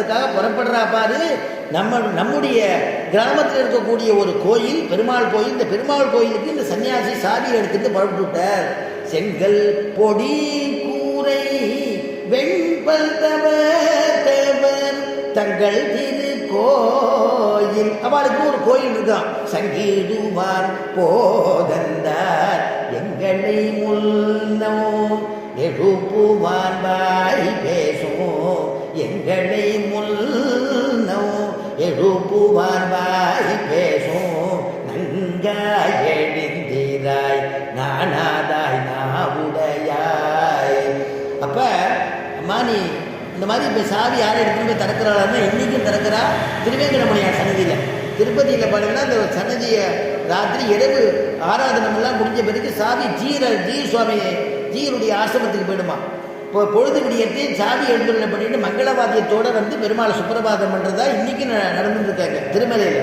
அதுக்காக புறப்படுறா பாரு. நம்முடைய கிராமத்தில் இருக்கக்கூடிய ஒரு கோயில், பெருமாள் கோயில். இந்த பெருமாள் கோயிலுக்கு இந்த சன்னியாசி சாவி எடுத்துட்டு புறப்பட்டு விட்டார். செங்கல் பொடி கூரை வெண்பல் தவர் தங்கள் திருக்கோயில். அவளுக்கு ஒரு கோயில் இருக்கான். சங்கீதுவார் போதந்தார் எங்களை முன்னோ எழுப்புவான் வாய் பேசும் எங்களை முன்னோ எழுப்புவான் வாய் பேசும் நங்காய் எழுந்திராய் நானாதாய் நாவுடையாய். அப்ப அம்மா நீ இந்த மாதிரி இப்போ சாவி யாரை எடுத்துன்னு போய் திறக்கிறாள்னா இன்றைக்கும் திறக்கிறா திருவேங்கடமுடியார் சன்னதியில். திருப்பதியில் பார்த்தீங்கன்னா இந்த சன்னதியை ராத்திரி இரவு ஆராதனமெல்லாம் முடிஞ்ச பிறகு சாவி ஜீ சுவாமி ஜீருடைய ஆசிரமத்துக்கு போயிடுமா. இப்போ பொழுது விடியத்தை சாவி எழுந்துள்ள பண்ணிட்டு மங்களவாத்தியத்தோடு வந்து பெருமாள் சுப்பிரபாதம் பண்ணுறதா இன்றைக்கி நடந்துருக்காங்க திருமலையில்.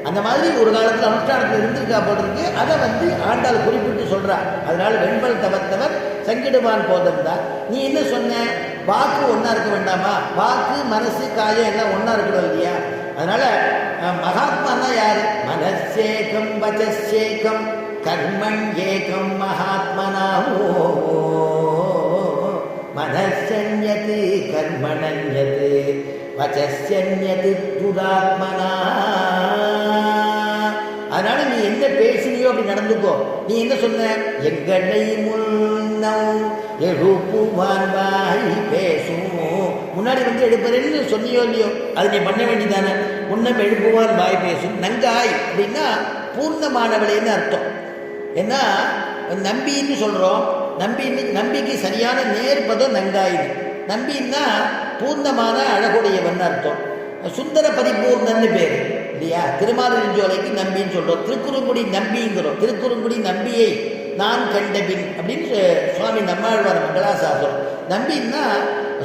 அந்த மாதிரி ஒரு காலத்தில் அனுஷ்டானத்தில் இருந்திருக்கா போட்டிருக்கு. அதை வந்து ஆண்டாள் குறிப்பிட்டு சொல்கிறா. அதனால் வெண்பல் தவத்தவர் சங்கிடுவான் போதந்தா. நீ என்ன சொன்ன? வாக்கு ஒன்றா இருக்க வேண்டாமா? வாக்கு மனசு காயம் எல்லாம் ஒன்றா இருக்கணும் இல்லையா? அதனால் மகாத்மானா யார்? மனசேகம் வச்சேகம் கர்மன் ஏகம் மகாத்மனாவோ மனசன்யது கர்மணன்யது வச்சன்யது துராத்மனா. அதனால நீ என்ன பேசினியோ அப்படி நடந்துக்கோ. நீ என்ன சொன்ன? எங்களை முன்னோ எழுப்புவான் வாய் பேசும். முன்னாடி வந்து எடுப்பறேன்னு சொன்னியோ இல்லையோ, அது நீ பண்ண வேண்டியதானே. முன்னம் எழுப்புவான் வாய் பேசும். நங்காய் அப்படின்னா பூர்ணமானவளேன்னு அர்த்தம். ஏன்னா நம்பின்னு சொல்கிறோம். நம்பிக்கு சரியான நேர்பதம் நங்காயின்னு. நம்பின்னா பூர்ணமான அழகுடையவன் அர்த்தம். சுந்தர பரிபூர்ணன்னு பேர் இல்லையா? திருமாலிருஞ்சோலைக்கு நம்பின்னு சொல்கிறோம். திருக்குறுங்குடி நம்பிங்கிறோம். திருக்குறுங்குடி நம்பியை நான் கண்டபின் அப்படின்னு சுவாமி நம்மாழ்வார் மங்களாசாசனம். நம்பின்னா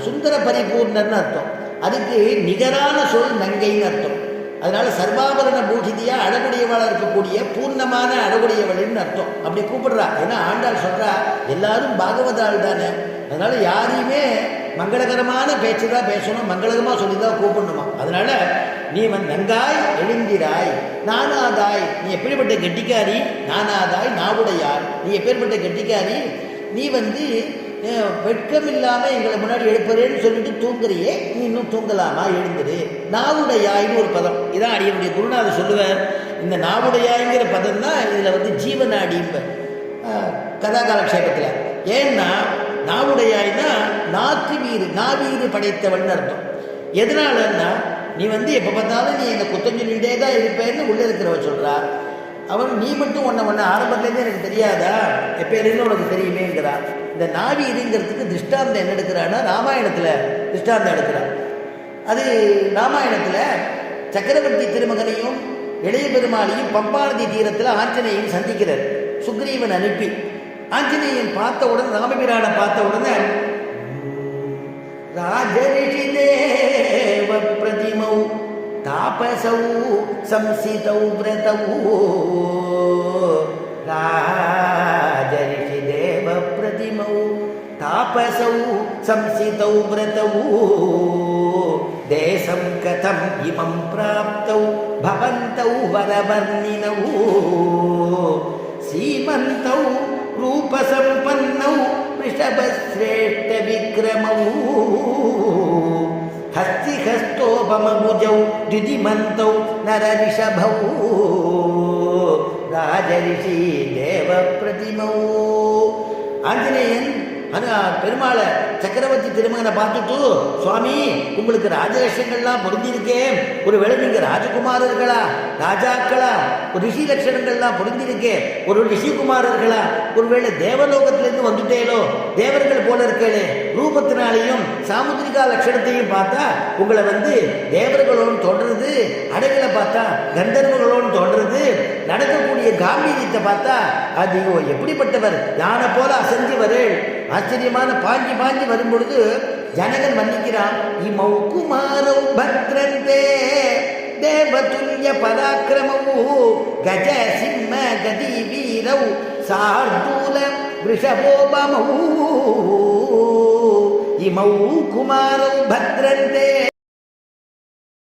சுந்தர பரிபூர்ணன்னு அர்த்தம். அதுக்கு நிகரான சொல் நங்கைன்னு அர்த்தம். அதனால சர்வாபரண பூஷிதியாக அழகுடையவளாக இருக்கக்கூடிய பூர்ணமான அழகுடையவளின்னு அர்த்தம். அப்படி கூப்பிடுறா. ஏன்னா ஆண்டாள் சொல்கிறா எல்லாரும் பாகவதாள் தானே. அதனால யாரையுமே மங்களகரமான பேச்சு தான் பேசணும், மங்களகரமாக சொல்லி தான் கூப்பிடணுமா. அதனால நீ நங்காய் எழுந்திராய் நானாதாய். நீ எப்படிப்பட்ட கெட்டிக்காரி? நானாதாய் நாவுடையார். நீ எப்பேற்பட்ட கெட்டிக்காரி? நீ வெட்கம் இல்லாமல் எங்களை முன்னாடி எழுப்புறேன்னு சொல்லிட்டு தூங்குறியே, நீ இன்னும் தூங்கலாமா? எழுந்துரு. நாவுடையாய்னு ஒரு பதம். இதான் அடியனுடைய குருநாதர் சொல்லுவார். இந்த நாவுடையாய்ங்கிற பதம் தான் இதில் ஜீவநாடிம்ப கதாகாலக்ஷேபத்தில். ஏன்னா நாவுடையாய்னா நாவீறு படைத்தவன் அர்த்தம். எதனாலன்னா நீ எப்போ பார்த்தாலும் நீ என்னை குத்தம் சொல்லிகிட்டே தான் இருப்பேன்னு உள்ளே இருக்கிறவ சொல்கிறா. அவன் நீ மட்டும் ஒன்றை ஆரம்பத்துலேருந்து எனக்கு தெரியாதா, எப்பேருந்து உனக்கு தெரியுமேங்கிறா. இந்த நாவீருங்கிறதுக்கு திருஷ்டாந்தம் என்ன எடுக்கிறான்னா ராமாயணத்தில் திருஷ்டாந்தம் எடுக்கிறான். அது ராமாயணத்தில் சக்கரவர்த்தி திருமகனையும் இளைய பெருமாளையும் பம்பாநதி தீரத்தில் ஆஞ்சநேயன் சந்திக்கிறார். சுக்ரீவன் அனுப்பி ஆஞ்சநேயன் பார்த்த உடனே, ராமபிரானை பார்த்த உடனே ராஜரிஷி தேவ பிரதிமௌ தாபசௌ சம்சிதௌ விரதௌ. ராஜரிஷி தேவ பிரதிமௌ தாபசௌ சம்சிதௌ விரதௌ. தேசம் கதம் இமம் பிராப்தௌ பவந்தௌ வரவர்ணினௌ. சீமந்தௌ ரூபசம்பன்னௌ ரிஷபஸ்ரேஷ்ட விக்ரமௌ. ஹஸ்திஹஸ்தோபமபுஜௌ துதிமந்தௌ நரரிஷபௌ. ராஜரிஷி தேவ பிரதிமௌ. ஆஞ்சநேயன் பெருமாளை சக்கரவர்த்தி திருமகனை பார்த்துட்டு, சுவாமி உங்களுக்கு ராஜலட்சணங்கள்லாம் பொருந்திருக்கேன், ஒருவேளை நீங்க ராஜகுமாரர்களா, ராஜாக்களா, ஒரு ரிஷி லட்சணங்கள்லாம் பொருந்திருக்கேன், ஒரு ரிஷிகுமாரர்களா, ஒருவேளை தேவலோகத்திலிருந்து வந்துட்டேனோ, தேவர்கள் போல இருக்கேனே, ரூபத்தினாலையும் சாமுத்திரிகா லட்சணத்தையும் பார்த்தா உங்களை தேவர்களோடு தோன்றது, அடைகளை பார்த்தா கந்தர்வர்களோடு தோன்றது, நடக்கக்கூடிய காம்பீரியத்தை பார்த்தா அது எப்படிப்பட்டவர், யானை போல அசைஞ்சு வரேள். ஆச்சரியமான பாஞ்சி பாஞ்சி வரும் பொழுது ஜனகன் மன்னிக்கிறான். இமௌ குமாரௌ பத்ரந்தே தேவதுல்ய பராக்கிரமௌ கஜ சிம்ம கதி வீரௌ சார்தூல ரிஷபோபமௌ. இமௌ குமாரௌ பத்ரந்தே